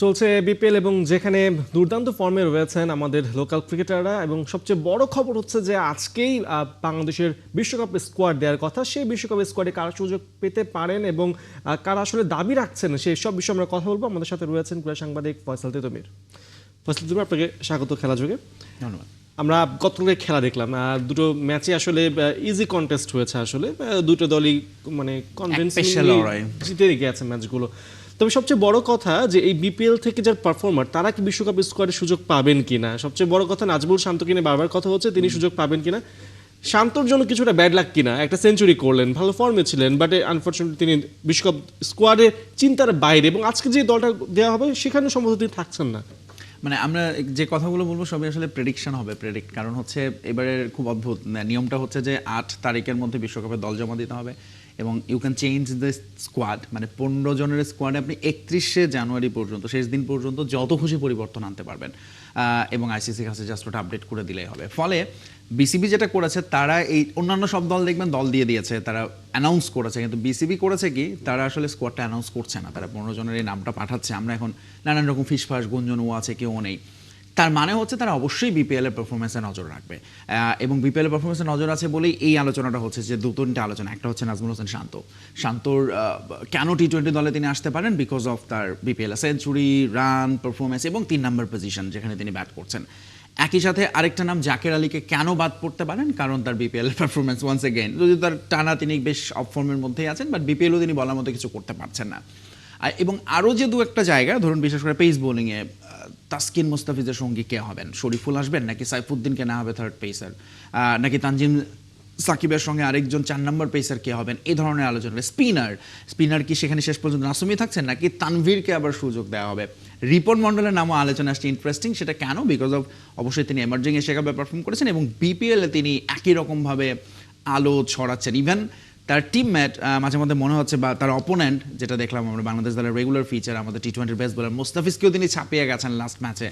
চলছে বিপিএল এবং যেখানে দুর্দান্ত ফর্মে রয়েছেন আমাদের লোকাল ক্রিকেটাররা এবং সবচেয়ে বড় খবর হচ্ছে যে আজকেই বাংলাদেশের বিশ্বকাপ স্কোয়াড দেওয়ার কথা সেই বিশ্বকাপ স্কোয়াডে কারা সুযোগ পেতে পারেন এবং কারা আসলে দাবি রাখছেন সেই সব বিষয়ে আমরা কথা বলবো। আমাদের সাথে রয়েছেন ক্রীড়া সাংবাদিক ফয়সাল তিতুমির। ফয়সাল তিতুমির, আপনাকে স্বাগত খেলা যুগে। ধন্যবাদ। আমরা গতকালকে খেলা দেখলাম, দুটো ম্যাচে আসলে ইজি কন্টেস্ট হয়েছে, আসলে দুটো দলই মানে কনভিন্সিংলি জিতে গেছে ম্যাচগুলো। তবে সবচেয়ে বড় কথা যে এই বিপিএল থেকে যার পারফর্মার তারা কি বিশ্বকাপ স্কোয়াডে সুযোগ পাবেন কিনা, সবচেয়ে বড় কথা নাজমুল শান্তকে নিয়ে বারবার কথা হচ্ছে তিনি সুযোগ পাবেন কিনা। শান্তর জন্য কিছুটা ব্যাড লাক কিনা, একটা সেঞ্চুরি করলেন, ভালো ফর্মে ছিলেন, বাট আনফর্চুনেটলি তিনি বিশ্বকাপ স্কোয়াডে চিন্তার বাইরে এবং আজকে যে দলটা দেওয়া হবে সেখানে সম্ভবত তিনি থাকছেন না। মানে আমরা যে কথাগুলো বলবো সবই আসলে প্রেডিকশন হবে, কারণ হচ্ছে এবারের খুব অদ্ভুত নিয়মটা হচ্ছে যে 8 তারিখের মধ্যে বিশ্বকাপে দল জমা দিতে হবে এবং you can change the squad, মানে 15 জনের স্কোয়াডে আপনি 31শে জানুয়ারি পর্যন্ত শেষ দিন পর্যন্ত যত খুশি পরিবর্তন আনতে পারবেন এবং আইসিসির কাছে জাস্ট ওটা আপডেট করে দিলেই হবে। ফলে বিসিবি যেটা করেছে তারা এই অন্যান্য সব দল দেখবেন দল দিয়ে দিয়েছে, তারা অ্যানাউন্স করেছে, কিন্তু বিসিবি করেছে কি তারা আসলে স্কোয়াডটা অ্যানাউন্স করছে না, তারা 15 জনের এই নামটা পাঠাচ্ছে। আমরা এখন নানান রকম ফিসফাস গুঞ্জন ও আছে কেউ নেই, তার মানে হচ্ছে তারা অবশ্যই বিপিএল এর পারফরমেন্সে নজর রাখবে এবং বিপিএল এর পারফরমেন্সে নজর আছে বলেই এই আলোচনাটা হচ্ছে যে দুটো আলোচনা। একটা হচ্ছে নাজমুল হোসেন শান্তর কেন টি-20 দলে তিনি আসতে পারেন, বিকজ অফ তার বিপিএল সেঞ্চুরি, রান, পারফরমেন্স এবং 3 নম্বর পজিশন যেখানে তিনি ব্যাট করছেন। একই সাথে আরেকটা নাম জাকের আলীকে কেন বাদ পড়তে পারেন, কারণ তার বিপিএল পারফরমেন্স ওয়ান্স এগেইন, যদি তার টানা তিনি বেশ অফ ফর্মের মধ্যেই আছেন, বাট বিপিএলও তিনি বলার মতো কিছু করতে পারছেন না। এবং আরও যে দু একটা জায়গা, ধরুন বিশেষ করে পেস বোলিংয়ে তাসকিন মুস্তাফিজের সঙ্গী কে হবেন, শরীফুল আসবেন নাকি সাইফুদ্দিনকে না হবে থার্ড পেসার, নাকি তানজিম সাকিবের সঙ্গে আরেকজন 4 নম্বর পেসার কে হবেন, এই ধরনের আলোচনা। স্পিনার কি সেখানে শেষ পর্যন্ত নাসুমি থাকছেন নাকি তানভীরকে আবার সুযোগ দেওয়া হবে। রিপন মন্ডলের নামও আলোচনা আসছে ইন্টারেস্টিং, সেটা কেন, বিকজ অফ অবশ্যই তিনি এমার্জিং এশিয়া কাপে পারফর্ম করেছেন এবং বিপিএলে তিনি একই রকমভাবে আলো ছড়াচ্ছেন। ইভেন তার টিমমেট মাঝে মধ্যে মনে হচ্ছে বা তার অপোনেন্ট, যেটা দেখলাম আমরা বাংলাদেশ দলের রেগুলার ফিচার আমাদের টি-20 বেস্ট বোলার মুস্তাফিজকেও তিনি ছাপিয়ে গেছেন লাস্ট ম্যাচে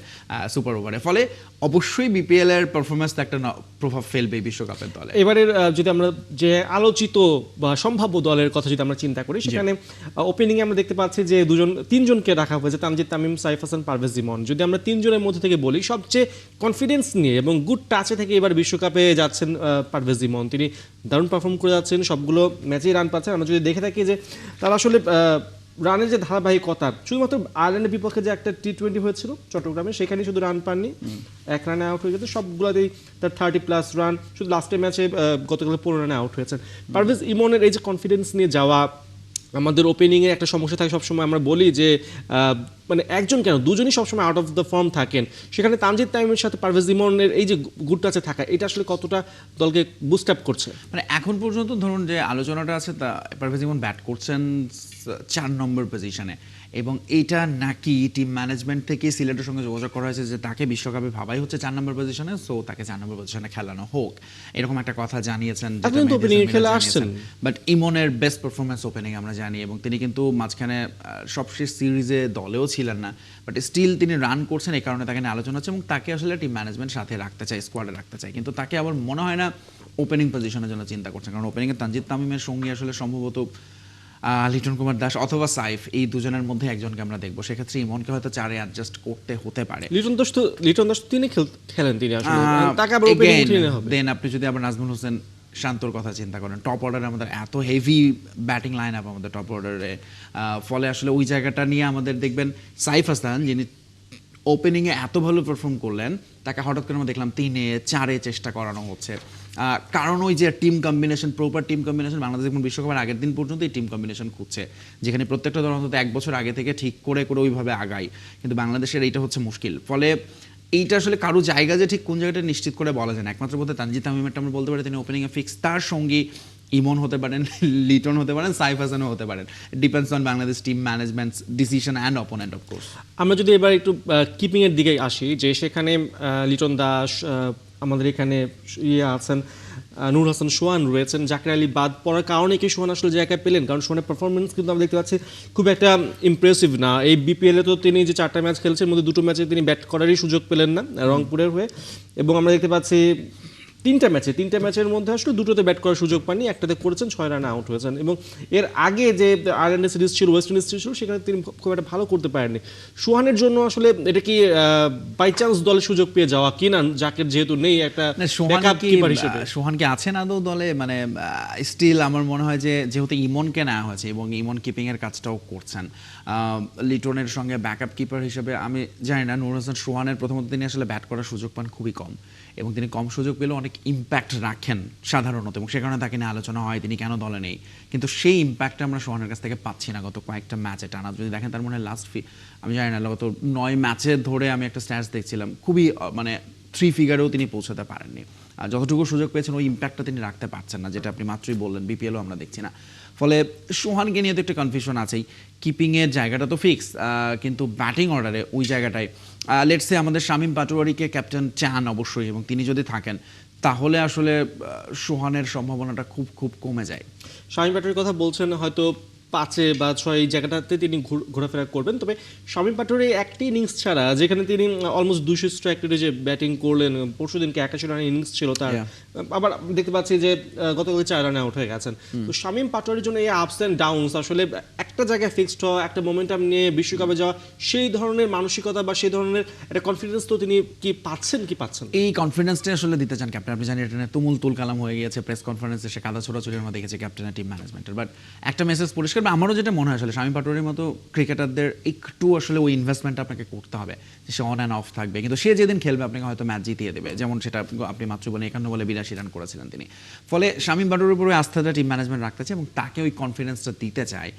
সুপার ওভারে। ফলে অবশ্যই বিপিএল এর পারফরমেন্স একটা প্রভাব ফেলবে বিশ্বকাপের দলে। এবারের যদি আমরা যে আলোচিত বা সম্ভাব্য দলের কথা যদি আমরা চিন্তা করি, সেখানে ওপেনিং এ আমরা দেখতে পাচ্ছি যে তিনজনকে রাখা হয়েছে, তানজিদ তামিম, সাইফ হাসান, পারভেজ ইমন। যদি আমরা তিনজনের মধ্যে থেকে বলি, সবচেয়ে কনফিডেন্স নিয়ে এবং গুড টাচে থেকে এবার বিশ্বকাপে যাচ্ছেন পারভেজ ইমন। তিনি দারুণ পারফর্ম করে যাচ্ছেন, সবগুলো ম্যাচেই রান পাচ্ছেন। আমরা যদি দেখে থাকি যে তারা আসলে রানের যে ধারাবাহিকতা, শুধুমাত্র আয়ারল্যান্ডের বিপক্ষে যে একটা টি-20 হয়েছিল চট্টগ্রামে, সেখানে শুধু রান পাননি, 1 রানে আউট হয়ে যেত, সবগুলোতেই তার 30+ রান, শুধু লাস্টের ম্যাচে গতকাল 15 রানে আউট হয়েছেন। পারভেজ ইমনের এই যে কনফিডেন্স নিয়ে যাওয়া, আমাদের ওপেনিংয়ে একটা সমস্যা থাকে সবসময়, আমরা বলি যে মানে একজন কেন দুজনই সবসময় আউট অফ দ্য ফর্ম থাকেন, সেখানে তানজিদ তামিমের সাথে পারভেজ ইমনের এই যে গুড টাচে থাকা, এটা আসলে কতটা দলকে বুস্ট আপ করছে? মানে এখন পর্যন্ত ধরুন যে আলোচনাটা আছে, তা পারভেজ ইমন ব্যাট করছেন 4 নম্বর পজিশনে এবং এইটা নাকি টিম ম্যানেজমেন্ট থেকে সিলেটের সঙ্গে যোগাযোগ করা হয়েছে যে তাকে বিশ্বকাপে ভাবাই হচ্ছে 4 নম্বর পজিশনে, সো তাকে 4 নম্বর পজিশনে খেলানো হোক, এরকম একটা কথা জানিয়েছেন। বাট ইমনের বেস্ট পারফরমেন্স ওপেনিং আমরা জানি এবং তিনি কিন্তু মাঝখানে সবশেষ সিরিজে দলেও ছিলেন না, বাট স্টিল তিনি রান করছেন, এই কারণে তাকে নিয়ে আলোচনা হচ্ছে এবং তাকে আসলে টিম ম্যানেজমেন্ট সাথে রাখতে চায়, স্কোয়াডে রাখতে চায়, কিন্তু তাকে আবার মনে হয় না ওপেনিং পজিশনের জন্য চিন্তা করছেন, কারণ ওপেনিংয়ে তানজিদ তামিমের সঙ্গী আসলে সম্ভবত লিটন কুমার দাস অথবা সাইফ, এই দুজনের মধ্যে একজনকে আমরা দেখবো। সেক্ষেত্রে ইমনকে হয়তো 4-এ অ্যাডজাস্ট করতে হতে পারে। লিটন দাস তিনি খেলেন, তিনি আসলে তাকে আবার ওপেনিং উঠিয়ে নেওয়া হবে। দেন আপনি যদি আবার নাজমুল হোসেন শান্তর কথা চিন্তা করেন, টপ অর্ডারে আমাদের এত হেভি ব্যাটিং লাইন আপ আমাদের টপ অর্ডারে, ফলে আসলে ওই জায়গাটা নিয়ে আমাদের দেখবেন সাইফ হাসান, যিনি ওপেনিংয়ে এত ভালো পারফর্ম করলেন, তাকে হঠাৎ করে আমরা দেখলাম 3-এ 4-এ চেষ্টা করানো হচ্ছে, কারণ ওই যে team combination, proper team combination Bangladesh এখন বিশ্বকাপের আগের দিন পর্যন্ত এই টিম কম্বিনেশন খুঁজছে, যেখানে প্রত্যেকটা দল অন্তত 1 বছর আগে থেকে ঠিক করে ওইভাবে আগায়, কিন্তু বাংলাদেশের এইটা হচ্ছে মুশকিল। ফলে এইটা আসলে কারো জায়গা যে ঠিক কোন জায়গাটা নিশ্চিত করে বলা যায় না। একমাত্র বলতে তানজিদ তামিমেরটা আমরা বলতে পারি তিনি ওপেনিংয়ে ফিক্স, তার সঙ্গী ইমন হতে পারেন, লিটন হতে পারেন, সাইফ হাসানও হতে পারেন, depends on Bangladesh team ম্যানেজমেন্টস decision and opponent of course. আমরা যদি এবার একটু কিপিং এর দিকে আসি, যে সেখানে লিটন দাস, আমাদের এখানে আছেন নূর হাসান সোহান রয়েছেন, জাকের আলী বাদ পড়ার কারণে কি সোহান আসলে জায়গায় পেলেন? কারণ সোহানের পারফরমেন্স কিন্তু আমরা দেখতে পাচ্ছি খুব একটা ইমপ্রেসিভ না। এই বিপিএলে তো তিনি যে 4টা ম্যাচ খেলছেন, মধ্যে 2টো ম্যাচে তিনি ব্যাট করারই সুযোগ পেলেন না রংপুরের হয়ে, এবং আমরা দেখতে পাচ্ছি তিনটা ম্যাচের মধ্যে আসলে দুটোতে ব্যাট করার সুযোগ পাননি, একটাতে করেছেন 6 রানে আউট হয়েছেন। এবং এর আগে যে আয়ারল্যান্ডের সিরিজ ছিল, ওয়েস্ট ইন্ডিজ সিরিজ ছিল, সেখানে তিনি খুব একটা ভালো করতে পারেননি। সোহানের জন্য আসলে এটা কি বাই চান্স দলে সুযোগ পেয়ে যাওয়া কিনা, জাকের যেহেতু নেই একটা ব্যাকআপ কিপার হিসেবে? সোহান কি আছেন আদৌ দলে? মানে স্টিল আমার মনে হয় যে যেহেতু ইমনকে নেওয়া হয়েছে এবং ইমন কিপিং এর কাজটাও করছেন, লিটনের সঙ্গে ব্যাকআপ কিপার হিসেবে আমি জানি না। নূর হোসেন সোহানের প্রথমত তিনি আসলে ব্যাট করার সুযোগ পান খুবই কম, এবং তিনি কম সুযোগ পেলেও অনেক ইম্প্যাক্ট রাখেন সাধারণত, এবং সে কারণে তাকে নিয়ে আলোচনা হয় তিনি কেন দলে নেই। কিন্তু সেই ইম্প্যাক্টটা আমরা সোহানের কাছ থেকে পাচ্ছি না গত কয়েকটা ম্যাচে টানা। যদি দেখেন তার মনে হয় আমি জানি না, গত 9 ম্যাচে ধরে আমি একটা স্ট্যাটস দেখছিলাম, খুবই মানে 3 ফিগারেও তিনি পৌঁছাতে পারেননি। আর যতটুকু সুযোগ পেয়েছেন ওই ইম্প্যাক্টটা তিনি রাখতে পারছেন না, যেটা আপনি মাত্রই বললেন বিপিএলও আমরা দেখছি না। ফলে সোহানকে নিয়ে তো একটা কনফিউশন আছেই। কিপিংয়ের জায়গাটা তো ফিক্স, কিন্তু ব্যাটিং অর্ডারে ওই জায়গাটায় লেটস সে আমাদের শামীম পাটোয়ারিকে ক্যাপ্টেন চান অবশ্যই, এবং তিনি যদি থাকেন তাহলে আসলে সোহানের সম্ভাবনাটা খুব খুব কমে যায়। শামীম পাটোয়ারির কথা বলছেন, হয়তো 5 বা 6 এই জায়গাটাতে তিনি ঘোরাফেরা করবেন। তবে শামীম পাটোয়ারি একটি ইনিংস ছাড়া, যেখানে তিনি অলমোস্ট 200 স্ট্রাইক রেটে যে ব্যাটিং করলেন, পরশুদিনকে 81 রানের ইনিংস ছিল তার, আবার দেখতে পাচ্ছি যে গতকাল 4 রানে আউট হয়ে গেছেন। তো শামীম পাটোয়ারির জন্য এই আপস অ্যান্ড ডাউনস, আসলে একটা জায়গায় ফিক্সড হওয়া, একটা মোমেন্টাম নিয়ে বিশ্বকাপে যাওয়া, সেই ধরনের মানসিকতা বা সেই ধরনের একটা কনফিডেন্স তো তিনি কি পাচ্ছেন? এই কনফিডেন্সটা আসলে দিতে চান ক্যাপ্টেন। আপনি জানেন এটা নিয়ে তুল কালাম হয়ে গিয়েছে, প্রেস কনফারেন্সে সে কাদা ছোড়াছুড়ি আমরা দেখেছি ক্যাপ্টেনের টিম ম্যানেজমেন্টের। বাট একটা মেসেজ পরিষ্কার, আমারও যেটা মনে হয় আসলে শামীম পাটোয়ারির মতো ক্রিকেটারদের একটু আসলে ওই ইনভেস্টমেন্টটা আপনাকে করতে হবে, যে সে অন অ্যান্ড অফ থাকবে, কিন্তু সে যেদিন খেলবে আপনাকে হয়তো ম্যাচ জিতিয়ে দেবে, যেমন সেটা আপনি মাত্র বলে 51 বলে 82 রান করেছিলেন তিনি। ফলে শামীম পাটোয়ারির উপরে আস্থাটা টিম ম্যানেজমেন্ট রাখতে চায় এবং তাকে ওই কনফিডেন্সটা দিতে চায়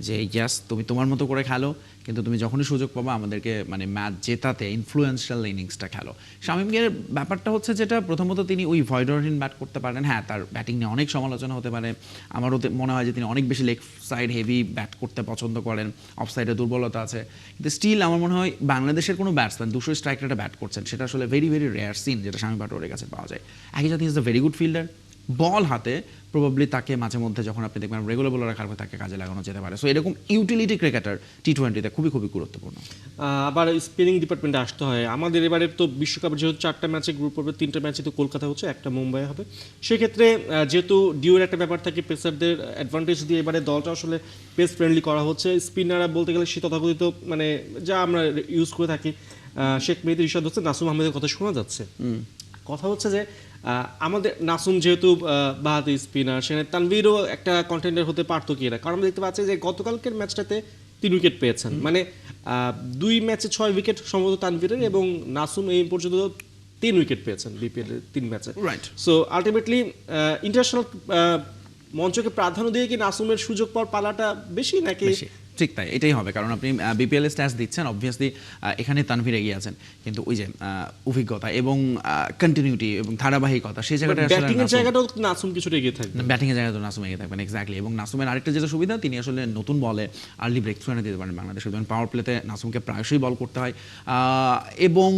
যে ইয়াস তুমি তোমার মতো করে খেলো, কিন্তু তুমি যখনই সুযোগ পাবো আমাদেরকে মানে ম্যাচ জেতাতে ইনফ্লুয়েন্সিয়াল ইনিংসটা খেলো। শামীমের ব্যাপারটা হচ্ছে যেটা, প্রথমত তিনি ওই ভয়েডরহীন ব্যাট করতে পারেন। হ্যাঁ, তার ব্যাটিং নিয়ে অনেক সমালোচনা হতে পারে, আমারও মনে হয় যে তিনি অনেক বেশি লেগ সাইড হেভি ব্যাট করতে পছন্দ করেন, অফ সাইডে দুর্বলতা আছে, কিন্তু স্টিল আমার মনে হয় বাংলাদেশের কোনো ব্যাটসম্যান 200 স্ট্রাইক রেটে ব্যাট করছেন, সেটা আসলে ভেরি ভেরি রেয়ার সিন যেটা শামীম পাটোয়ারির কাছে পাওয়া যায়। একই সাথে is the very good fielder, ball হাতে প্রবাবলি তাকে মাঝে মধ্যে যখন আপনি দেখবেন রেগুলার বোলার রাখার পর তাকে কাজে লাগানো যেতে পারে। সো এরকম ইউটিলিটি ক্রিকেটার টি-20তে খুবই খুবই গুরুত্বপূর্ণ। আবার স্পিনিং ডিপার্টমেন্টে আসতে হয় আমাদের। এবারে তো বিশ্বকাপের যেহেতু 4টা ম্যাচে গ্রুপ পর্বে, 3টা ম্যাচে তো কলকাতা হচ্ছে, একটা মুম্বাই হবে। সেক্ষেত্রে যেহেতু ডিউর একটা ব্যাপার থাকে, পেসারদের অ্যাডভান্টেজ দিয়ে এবারে দলটা আসলে পেস ফ্রেন্ডলি করা হচ্ছে। স্পিনাররা বলতে গেলে সে তথাকথিত মানে যা আমরা ইউজ করে থাকি, শেখ মেহেদী, রিশাদ হোসেন, নাসুম আহমেদের কথা শোনা যাচ্ছে। কথা হচ্ছে যে আমাদের নাসুম যেহেতু বাহাতি স্পিনার, সেখানে তানভীরও একটা কন্টেন্ডার হতে পারতো কি না, কারণ আমরা দেখতে পাচ্ছি যে গতকালকের ম্যাচটাতে 3 উইকেট পেয়েছেন, মানে 2 ম্যাচে 6 উইকেট সম্ভবত তানভীরের, এবং নাসুম এই পর্যন্ত 3 উইকেট পেয়েছেন বিপিএল 3 ম্যাচে। সো আলটিমেটলি ইন্টারন্যাশনাল মঞ্চকে প্রাধান্য দিয়ে কি নাসুমের সুযোগ পাওয়ার পালাটা বেশি নাকি? ঠিক তাই, এটাই হবে, কারণ আপনি বিপিএল স্ট্যাটস দিচ্ছেন, অবভিয়াসলি এখানে তানভীর এগিয়ে আছেন, কিন্তু ওই যে অভিজ্ঞতা এবং কন্টিনিউটি এবং ধারাবাহিকতা, সেই জায়গাটা ব্যাটিং এর জায়গাটাও নাসুম কিছুটা এগিয়ে থাকবে, ব্যাটিং এর জায়গাটা নাসুম এগিয়ে থাকবেন এক্স্যাক্টলি। এবং নাসুমের আরেকটা যেটা সুবিধা, তিনি আসলে নতুন বলে আর্লি ব্রেক থ্রু এনে দিতে পারেন বাংলাদেশের, যেমন পাওয়ার প্লেতে নাসুমকে প্রায়শই বল করতে হয়, এবং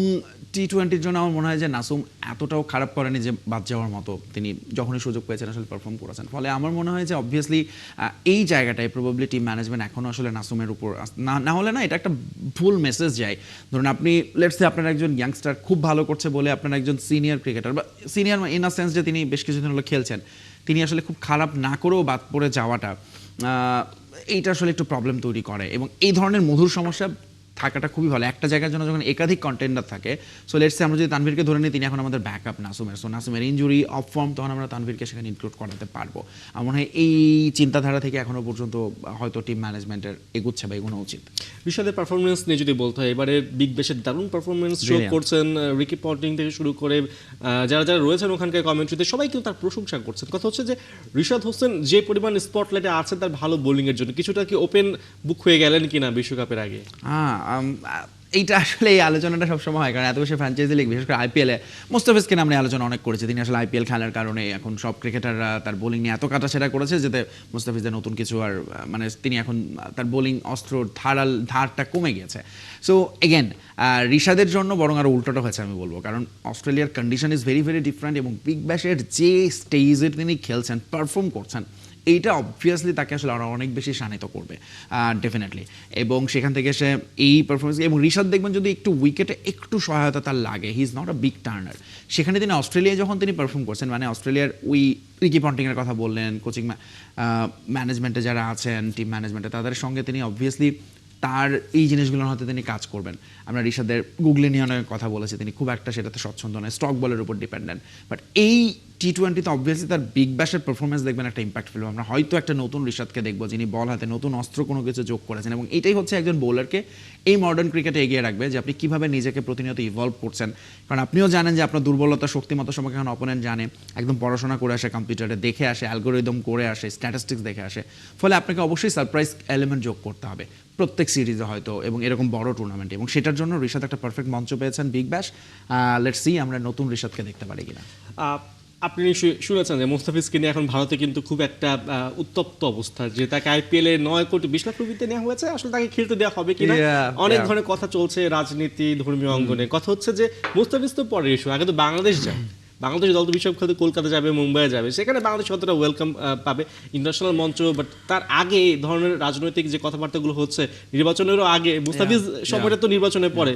টি-20-র জন্য আমার মনে হয় যে নাসুম এতটাও খারাপ করেনি যে বাদ যাওয়ার মতো, তিনি যখনই সুযোগ পেয়েছেন আসলে পারফর্ম করেছেন। ফলে আমার মনে হয় যে অবভিয়াসলি এই জায়গাটায় প্রবাবলি টিম ম্যানেজমেন্ট এখনও আসলে নাসুমের উপর না হলে না, এটা একটা ভুল মেসেজ যায়। ধরুন আপনি লেটস সে আপনার একজন ইয়াংস্টার খুব ভালো করছে বলে আপনার একজন সিনিয়র ক্রিকেটার, বা সিনিয়র ইন আ সেন্স যে তিনি বেশ কিছুদিন হলো খেলছেন, তিনি আসলে খুব খারাপ না করেও বাদ পড়ে যাওয়াটা, এইটা আসলে একটু প্রবলেম তৈরি করে। এবং এই ধরনের মধুর সমস্যা থাকাটা খুবই ভালো একটা জায়গার জন্য, যখন একাধিক কন্টেন্ডার থাকে। সো লেটস সে আমরা যদি তানভীরকে ধরে নিই, তিনি এখন আমাদের ব্যাকআপ নাসুমের, সো নাসুমের ইনজুরি অফ ফর্ম, তখন আমরা তানভীরকে সেখানে ইনক্লুড করাতে পারবো। আমার মনে হয় এই চিন্তাধারা থেকে এখনো পর্যন্ত হয়তো টিম ম্যানেজমেন্টের এগুচ্ছে বা এগোনো উচিত। রিশাদের পারফরমেন্স নিয়ে যদি বলতে হয়, এবারে বিগ ব্যাশের দারুণ পারফরমেন্স শো করছেন, রিকি পন্টিং থেকে শুরু করে যারা যারা রয়েছেন ওখানকার কমেন্ট্রিতে সবাই কিন্তু তার প্রশংসা করছেন। কথা হচ্ছে যে রিশাদ হোসেন যে পরিমাণ স্পটলাইটে আছেন তার ভালো বোলিংয়ের জন্য, কিছুটা কি ওপেন বুক হয়ে গেলেন কিনা বিশ্বকাপের আগে? এইটা আসলে এই আলোচনাটা সবসময় হয়, কারণ এত বেশি ফ্র্যাঞ্চাইজি লিগ, বিশেষ করে আইপিএলে মোস্তাফিজকে আমরা আলোচনা অনেক করেছি। তিনি আসলে আইপিএল খেলার কারণে এখন সব ক্রিকেটাররা তার বোলিং নিয়ে এত কাটাছেড়া করেছে, যাতে মোস্তাফিজের নতুন কিছু আর মানে তিনি এখন তার বোলিং অস্ত্র ধারটা কমে গিয়েছে। সো এগেন রিশাদের জন্য বরং আরও উল্টোটা হয়েছে আমি বলবো, কারণ অস্ট্রেলিয়ার condition is very very different, এবং বিগ ব্যাশের যে স্টেজে তিনি খেলছেন, পারফর্ম করছেন, এইটা অবভিয়াসলি তাকে আসলে আরো অনেক বেশি শানিত করবে ডেফিনেটলি, এবং সেখান থেকে সে এই পারফরমেন্স, এবং ঋষাদ দেখবেন যদি একটু উইকেটে একটু সহায়তা তার লাগে, he is not a big Turner. সেখানে তিনি অস্ট্রেলিয়ায় যখন তিনি পারফর্ম করছেন, মানে অস্ট্রেলিয়ার রিকি পন্টিংয়ের কথা বললেন, কোচিং ম্যানেজমেন্টে যারা আছেন, টিম ম্যানেজমেন্টে, তাদের সঙ্গে তিনি অবভিয়াসলি তার এই জিনিসগুলোর হয়তো তিনি কাজ করবেন। আমরা ঋষাদের গুগলিনিয়নের কথা বলেছি, তিনি খুব একটা সেটাতে স্বচ্ছন্দ নয়, স্টক বলের উপর ডিপেন্ডেন্ট। বাট এই টি-20তে অবভিয়াসলি তার বিগ ব্যাশের পারফরমেন্স দেখবেন একটা ইম্প্যাক্ট ফেলবে। আমরা হয়তো একটা নতুন ঋষাদকে দেখবো যিনি বল হাতে নতুন অস্ত্র কোনো কিছু যোগ করেছেন, এবং এটাই হচ্ছে একজন বোলারকে এই মডার্ন ক্রিকেটে এগিয়ে রাখবে, যে আপনি কীভাবে নিজেকে প্রতিনিয়ত ইভলভ করছেন। কারণ আপনিও জানেন যে আপনার দুর্বলতা শক্তিমতো সময় এখন অপোনেন্ট জানে, একদম পড়াশোনা করে আসে, কম্পিউটারে দেখে আসে, অ্যালগোরিদম করে আসে, স্ট্যাটিস্টিক্স দেখে আসে। ফলে আপনাকে অবশ্যই সারপ্রাইজ এলিমেন্ট যোগ করতে হবে প্রত্যেক সিরিজে হয়তো, এবং এরকম বড় টুর্নামেন্টে, এবং সেটার জন্য ঋষাদ একটা পারফেক্ট মঞ্চ পেয়েছেন বিগ ব্যাশ। লেটস সি আমরা নতুন ঋষাদকে দেখতে পারি কিনা। আপনি শুনেছেন যে মুস্তাফিজকে নিয়ে এখন ভারতে কিন্তু খুব একটা উত্তপ্ত অবস্থা, যে তাকে আইপিএল এ 9 কোটি 20 লাখ রুপিতে নেওয়া হয়েছে, আসলে তাকে খেলতে দেওয়া হবে কিনা অনেক ধরনের কথা চলছে রাজনীতি, ধর্মীয় অঙ্গনে। কথা হচ্ছে যে মুস্তাফিজ তো পরের ইস্যু, আগে তো বাংলাদেশ যায়, বাংলাদেশ দল তো বিশ্বকাপ খেলতে কলকাতা যাবে, মুম্বাই যাবে, সেখানে বাংলাদেশ কতটা ওয়েলকাম পাবে ইন্টারন্যাশনাল মঞ্চ। বাট তার আগে এই ধরনের রাজনৈতিক যে কথাবার্তাগুলো হচ্ছে নির্বাচনেরও আগে, মুস্তাফিজ সময়টা তো নির্বাচনের পরে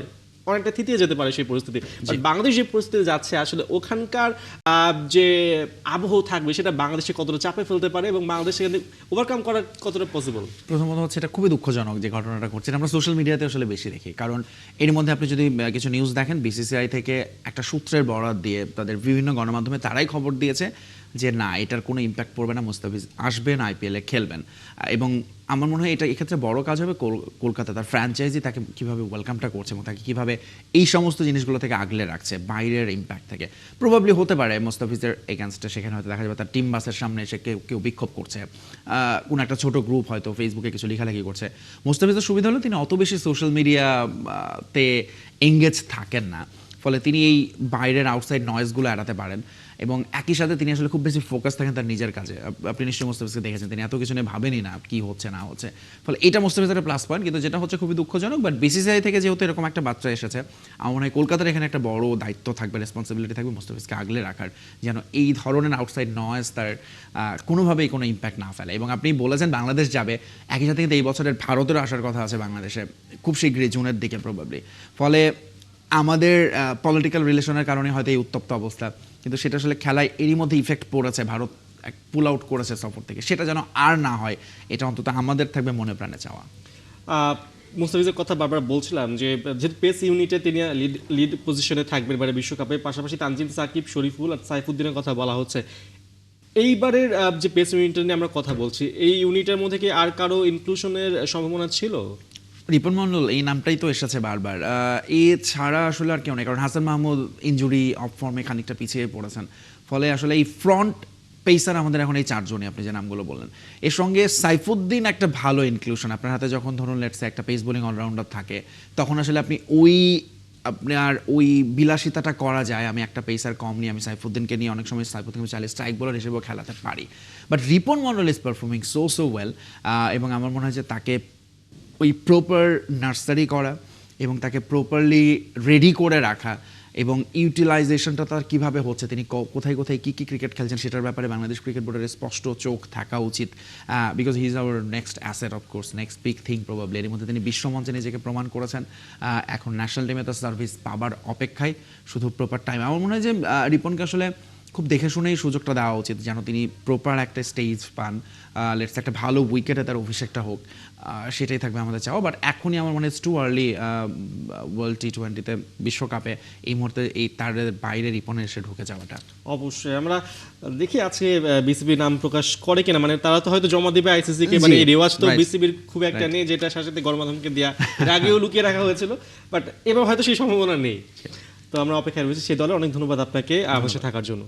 অনেকটা থিতিয়ে যেতে পারে সেই পরিস্থিতি। বাংলাদেশ যে পরিস্থিতি যাচ্ছে, আসলে ওখানকার যে আবহ থাকবে সেটা বাংলাদেশে কতটা চাপে ফেলতে পারে, এবং বাংলাদেশ সেখানে ওভারকাম করা কতটা পসিবল? প্রথমত হচ্ছে এটা খুবই দুঃখজনক যে ঘটনাটা ঘটছে, আমরা সোশ্যাল মিডিয়াতে আসলে বেশি দেখি। কারণ এর মধ্যে আপনি যদি কিছু নিউজ দেখেন, বিসিসিআই থেকে একটা সূত্রের বরাত দিয়ে তাদের বিভিন্ন গণমাধ্যমে তারাই খবর দিয়েছে যে না, এটার কোনো ইম্প্যাক্ট পড়বে না, মুস্তাফিজ আসবেন, আইপিএলে খেলবেন। এবং আমার মনে হয় এটা এক্ষেত্রে বড় কাজ হবে কলকাতা, তার ফ্র্যাঞ্চাইজি তাকে কীভাবে ওয়েলকামটা করছে এবং তাকে কীভাবে এই সমস্ত জিনিসগুলো থেকে আগলে রাখছে, বাইরের ইম্প্যাক্ট থেকে। প্রবাবলি হতে পারে মুস্তাফিজের এগেনস্টে সেখানে হয়তো দেখা যাবে তার টিম বাসের সামনে এসে কেউ বিক্ষোভ করছে, কোনো একটা ছোট গ্রুপ হয়তো ফেসবুকে কিছু লেখালেখি করছে। মুস্তাফিজের সুবিধা হলো তিনি অত বেশি সোশ্যাল মিডিয়াতে এঙ্গেজ থাকেন না, ফলে তিনি এই বাইরের আউটসাইড নয়েজগুলো এড়াতে পারেন, এবং একই সাথে তিনি আসলে খুব বেশি ফোকাস থাকেন তার নিজের কাজে। আপনি নিশ্চয়ই মুস্তাফিজকে দেখেছেন, তিনি এত কিছু নিয়ে ভাবেনই না কি হচ্ছে না হচ্ছে, ফলে এটা মুস্তাফিজের একটা প্লাস পয়েন্ট। কিন্তু যেটা হচ্ছে খুবই দুঃখজনক, বাট বিসিসিআই থেকে যেহেতু এরকম একটা বাচ্চা এসেছে, আমার মনে হয় কলকাতার এখানে একটা বড় দায়িত্ব থাকবে, রেসপন্সিবিলিটি থাকবে মুস্তাফিজকে আগলে রাখার, যেন এই ধরনের আউটসাইড নয়েজ তার কোনোভাবেই কোনো ইম্প্যাক্ট না ফেলে। এবং আপনি বলেছেন বাংলাদেশ যাবে, একই সাথে কিন্তু এই বছরের ভারতেরও আসার কথা আছে বাংলাদেশে খুব শীঘ্রই, জুনের দিকে প্রবাবলি। ফলে আমাদের পলিটিক্যাল রিলেশনের কারণে হয়তো এই উত্তপ্ত অবস্থা, কিন্তু সেটা আসলে খেলায় এরই মধ্যে ইফেক্ট পড়েছে, ভারত পুল আউট করেছে সফর থেকে, সেটা যেন আর না হয়, এটা অন্তত আমাদের থাকবে মনে প্রাণে চাওয়া। মুস্তাফিজের কথা বারবার বলছিলাম যে যেহেতু পেস ইউনিটে তিনি লিড পজিশনে থাকবেন এবারে বিশ্বকাপে, পাশাপাশি তানজিম সাকিব, শরীফুল আর সাইফুদ্দিনের কথা বলা হচ্ছে। এইবারের যে পেস ইউনিটটা নিয়ে আমরা কথা বলছি, এই ইউনিটের মধ্যে কি আর কারো ইনক্লুশনের সম্ভাবনা ছিল? রিপন মন্ডল এই নামটাই তো এসেছে বারবার, এছাড়া আসলে আর কেউ নেই। কারণ হাসান মাহমুদ ইনজুরি অফ ফর্মে খানিকটা পিছিয়ে পড়েছেন, ফলে আসলে এই ফ্রন্ট পেসার আমাদের এখন এই চারজনই, আপনি যে নামগুলো বললেন। এর সঙ্গে সাইফুদ্দিন একটা ভালো ইনক্লুশন। আপনার হাতে যখন ধরুন লেটসে একটা পেস বোলিং অলরাউন্ডার থাকে, তখন আসলে আপনি আপনার ওই বিলাসিতাটা করা যায়, আমি একটা পেসার কম নিয়ে আমি সাইফুদ্দিনকে নিয়ে অনেক সময় সাইফুদ্দিনকে চাইলে স্ট্রাইক বোলার হিসেবেও খেলাতে পারি। But Ripon Mondal is performing so well, এবং আমার মনে হয় যে তাকে ওই প্রপার নার্সারি করা এবং তাকে প্রপারলি রেডি করে রাখা, এবং ইউটিলাইজেশনটা তার কীভাবে হচ্ছে, তিনি কোথায় কোথায় কী কী ক্রিকেট খেলছেন, সেটার ব্যাপারে বাংলাদেশ ক্রিকেট বোর্ডের স্পষ্ট চোখ থাকা উচিত। Because he is our next asset, of course next big thing probably. এর মধ্যে তিনি বিশ্বমঞ্চে নিজেকে প্রমাণ করেছেন, এখন ন্যাশনাল টিমে তার সার্ভিস পাবার অপেক্ষায়, শুধু প্রপার টাইম। আমার মনে হয় যে রিপনকে আসলে খুব দেখে শুনেই সুযোগটা দেওয়া উচিত, যেন তিনি প্রপার একটা স্টেজ পান, লেটস একটা ভালো উইকেটে তার অভিষেকটা হোক, সেটাই থাকবে আমাদের চাওয়া। বাট এখনই আমার মনে হয় টু আর্লি ওয়ার্ল্ড টি-20তে বিশ্বকাপে এই মুহূর্তে এই তার বাইরে রিপনে এসে ঢুকে যাওয়াটা। অবশ্যই আমরা দেখি আজকে বিসিবি নাম প্রকাশ করে কিনা, মানে তারা তো হয়তো জমা দিবে আইসিসি কে, মানে এই রেওয়াজ তো বিসিবির খুব একটা নেই, যেটা সাথে গণমাধ্যমকে দেওয়া আগেও লুকিয়ে রাখা হয়েছিল, বাট এবার হয়তো সেই সম্ভাবনা নেই। তো আমরা অপেক্ষায় রয়েছি সেই দলে। অনেক ধন্যবাদ আপনাকে আমার সাথে থাকার জন্য।